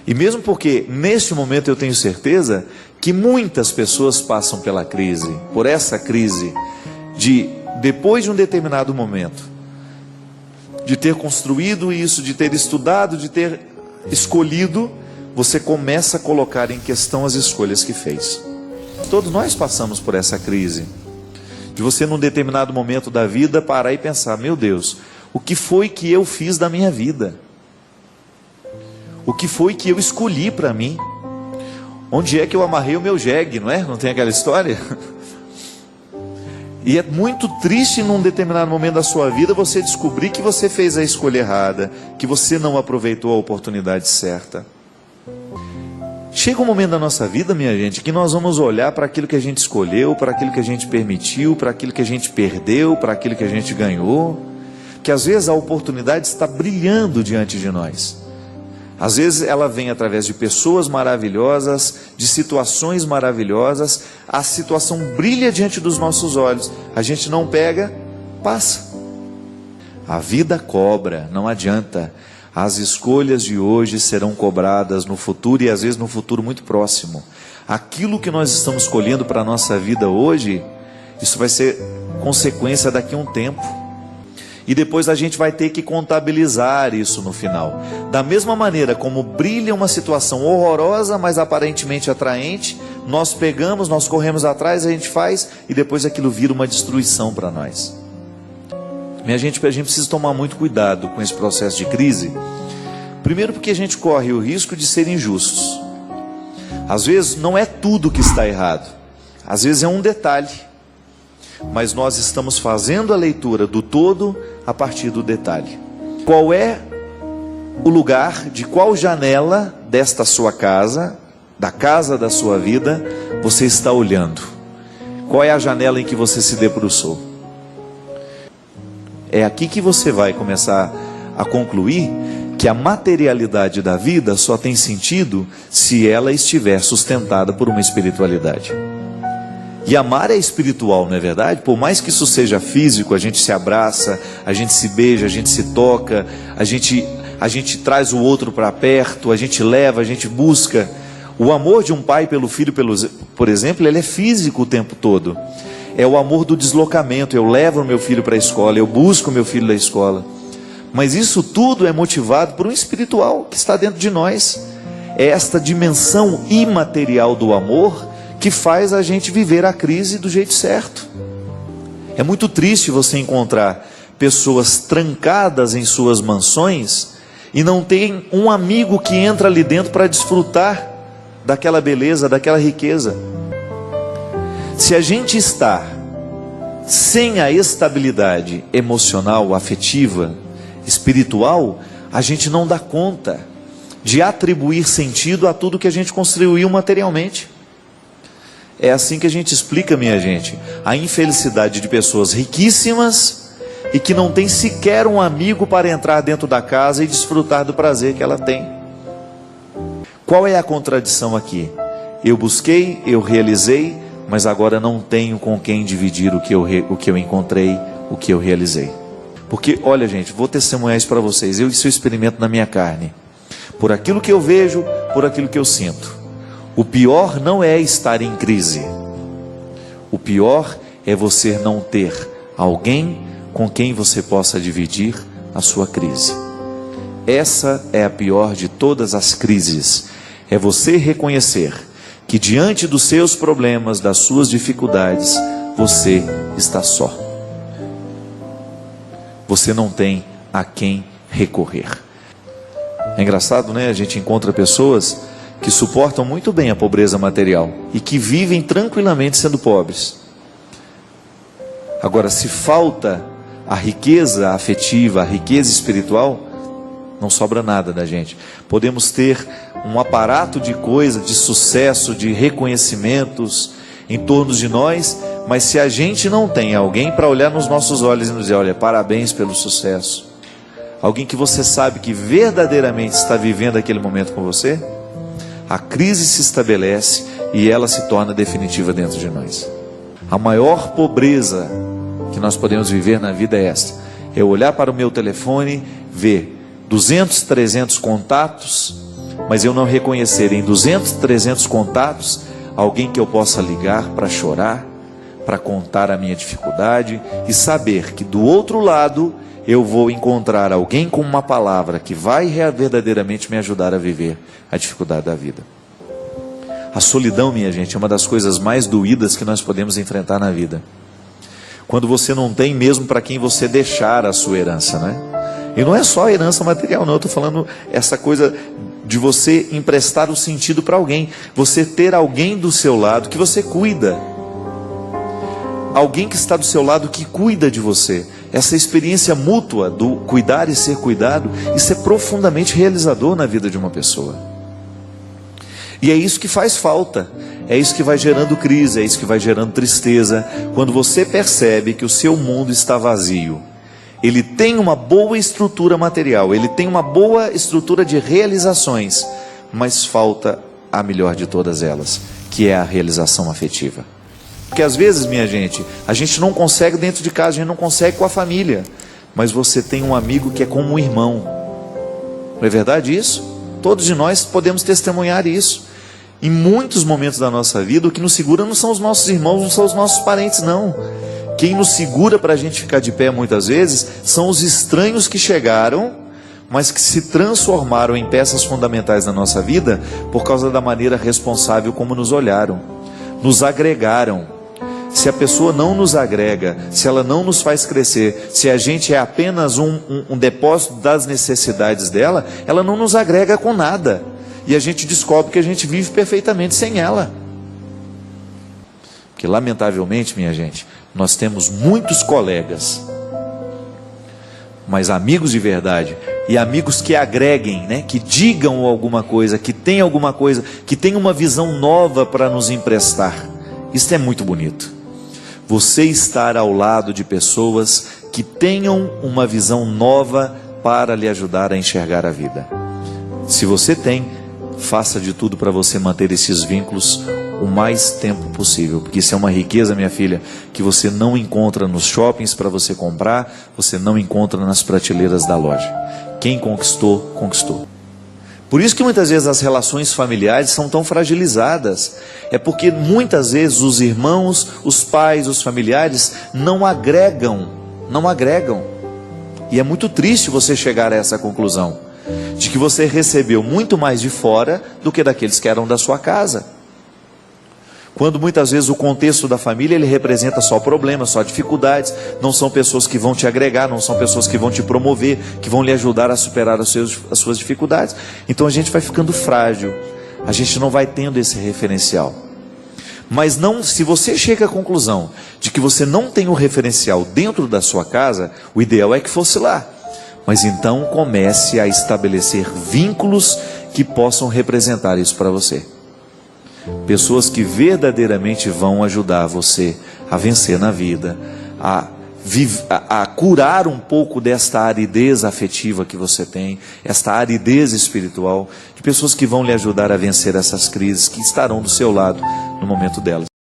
E mesmo porque neste momento eu tenho certeza que muitas pessoas passam pela crise, por essa crise de, depois de um determinado momento, de ter construído isso, de ter estudado, de ter escolhido, você começa a colocar em questão as escolhas que fez. Todos nós passamos por essa crise, de você num determinado momento da vida parar e pensar: meu Deus, o que foi que eu fiz da minha vida? O que foi que eu escolhi para mim? Onde é que eu amarrei o meu jegue, não é? Não tem aquela história? E é muito triste num determinado momento da sua vida você descobrir que você fez a escolha errada, que você não aproveitou a oportunidade certa. Chega um momento da nossa vida, minha gente, que nós vamos olhar para aquilo que a gente escolheu, para aquilo que a gente permitiu, para aquilo que a gente perdeu, para aquilo que a gente ganhou, que às vezes a oportunidade está brilhando diante de nós. Às vezes ela vem através de pessoas maravilhosas, de situações maravilhosas, a situação brilha diante dos nossos olhos, a gente não pega, passa. A vida cobra, não adianta. As escolhas de hoje serão cobradas no futuro e às vezes no futuro muito próximo. Aquilo que nós estamos escolhendo para a nossa vida hoje, isso vai ser consequência daqui a um tempo. E depois a gente vai ter que contabilizar isso no final. Da mesma maneira como brilha uma situação horrorosa, mas aparentemente atraente, nós pegamos, nós corremos atrás, a gente faz, e depois aquilo vira uma destruição para nós. Minha gente, a gente precisa tomar muito cuidado com esse processo de crise. Primeiro porque a gente corre o risco de ser injustos. Às vezes não é tudo que está errado. Às vezes é um detalhe. Mas nós estamos fazendo a leitura do todo a partir do detalhe. Qual é o lugar, de qual janela desta sua casa, da casa da sua vida, você está olhando? Qual é a janela em que você se debruçou? É aqui que você vai começar a concluir que a materialidade da vida só tem sentido se ela estiver sustentada por uma espiritualidade. E amar é espiritual, não é verdade? Por mais que isso seja físico, a gente se abraça, a gente se beija, a gente se toca, a gente traz o outro para perto, a gente leva, a gente busca. O amor de um pai pelo filho, por exemplo, ele é físico o tempo todo. É o amor do deslocamento. Eu levo o meu filho para a escola, eu busco o meu filho da escola. Mas isso tudo é motivado por um espiritual que está dentro de nós. É esta dimensão imaterial do amor que faz a gente viver a crise do jeito certo. É muito triste você encontrar pessoas trancadas em suas mansões e não tem um amigo que entra ali dentro para desfrutar daquela beleza, daquela riqueza. Se a gente está sem a estabilidade emocional, afetiva, espiritual, a gente não dá conta de atribuir sentido a tudo que a gente construiu materialmente. É assim que a gente explica, minha gente, a infelicidade de pessoas riquíssimas e que não tem sequer um amigo para entrar dentro da casa e desfrutar do prazer que ela tem. Qual é a contradição aqui? Eu busquei, eu realizei, mas agora não tenho com quem dividir o que eu encontrei, o que eu realizei. Porque, olha gente, vou testemunhar isso para vocês, isso eu experimento na minha carne. Por aquilo que eu vejo, por aquilo que eu sinto. O pior não é estar em crise. O pior é você não ter alguém com quem você possa dividir a sua crise. Essa é a pior de todas as crises. É você reconhecer que diante dos seus problemas, das suas dificuldades, você está só. Você não tem a quem recorrer. É engraçado, né? A gente encontra pessoas que suportam muito bem a pobreza material e que vivem tranquilamente sendo pobres. Agora, se falta a riqueza afetiva, a riqueza espiritual, não sobra nada da gente. Podemos ter um aparato de coisas, de sucesso, de reconhecimentos em torno de nós, mas se a gente não tem alguém para olhar nos nossos olhos e nos dizer: olha, parabéns pelo sucesso, alguém que você sabe que verdadeiramente está vivendo aquele momento com você, a crise se estabelece e ela se torna definitiva dentro de nós. A maior pobreza que nós podemos viver na vida é esta: é olhar para o meu telefone, ver 200, 300 contatos, mas eu não reconhecer em 200, 300 contatos alguém que eu possa ligar para chorar, para contar a minha dificuldade e saber que do outro lado eu vou encontrar alguém com uma palavra que vai verdadeiramente me ajudar a viver a dificuldade da vida. A solidão, minha gente, é uma das coisas mais doídas que nós podemos enfrentar na vida. Quando você não tem mesmo para quem você deixar a sua herança, né? E não é só a herança material, não. Eu estou falando essa coisa de você emprestar o sentido para alguém. Você ter alguém do seu lado que você cuida. Alguém que está do seu lado que cuida de você. Essa experiência mútua do cuidar e ser cuidado, isso é profundamente realizador na vida de uma pessoa. E é isso que faz falta. É isso que vai gerando crise, é isso que vai gerando tristeza. Quando você percebe que o seu mundo está vazio. Ele tem uma boa estrutura material, ele tem uma boa estrutura de realizações, mas falta a melhor de todas elas, que é a realização afetiva. Porque às vezes, minha gente, a gente não consegue dentro de casa, a gente não consegue com a família, mas você tem um amigo que é como um irmão. Não é verdade isso? Todos de nós podemos testemunhar isso. Em muitos momentos da nossa vida, o que nos segura não são os nossos irmãos, não são os nossos parentes, não. Quem nos segura para a gente ficar de pé muitas vezes são os estranhos que chegaram, mas que se transformaram em peças fundamentais na nossa vida por causa da maneira responsável como nos olharam, nos agregaram. Se a pessoa não nos agrega, se ela não nos faz crescer, se a gente é apenas um depósito das necessidades dela, ela não nos agrega com nada. E a gente descobre que a gente vive perfeitamente sem ela. Porque lamentavelmente, minha gente, nós temos muitos colegas, mas amigos de verdade, e amigos que agreguem, né? Que digam alguma coisa, que tenham alguma coisa, que tenham uma visão nova para nos emprestar. Isso é muito bonito. Você estar ao lado de pessoas que tenham uma visão nova para lhe ajudar a enxergar a vida. Se você tem, faça de tudo para você manter esses vínculos o mais tempo possível, porque isso é uma riqueza, minha filha, que você não encontra nos shoppings para você comprar, você não encontra nas prateleiras da loja. Quem conquistou, conquistou. Por isso que muitas vezes as relações familiares são tão fragilizadas. É porque muitas vezes os irmãos, os pais, os familiares não agregam. E é muito triste você chegar a essa conclusão, de que você recebeu muito mais de fora do que daqueles que eram da sua casa. Quando muitas vezes o contexto da família, ele representa só problemas, só dificuldades, não são pessoas que vão te agregar, não são pessoas que vão te promover, que vão lhe ajudar a superar as suas dificuldades. Então a gente vai ficando frágil, a gente não vai tendo esse referencial. Mas não, se você chega à conclusão de que você não tem o referencial dentro da sua casa, o ideal é que fosse lá. Mas então comece a estabelecer vínculos que possam representar isso para você. Pessoas que verdadeiramente vão ajudar você a vencer na vida, a curar um pouco desta aridez afetiva que você tem, esta aridez espiritual, de pessoas que vão lhe ajudar a vencer essas crises, que estarão do seu lado no momento delas.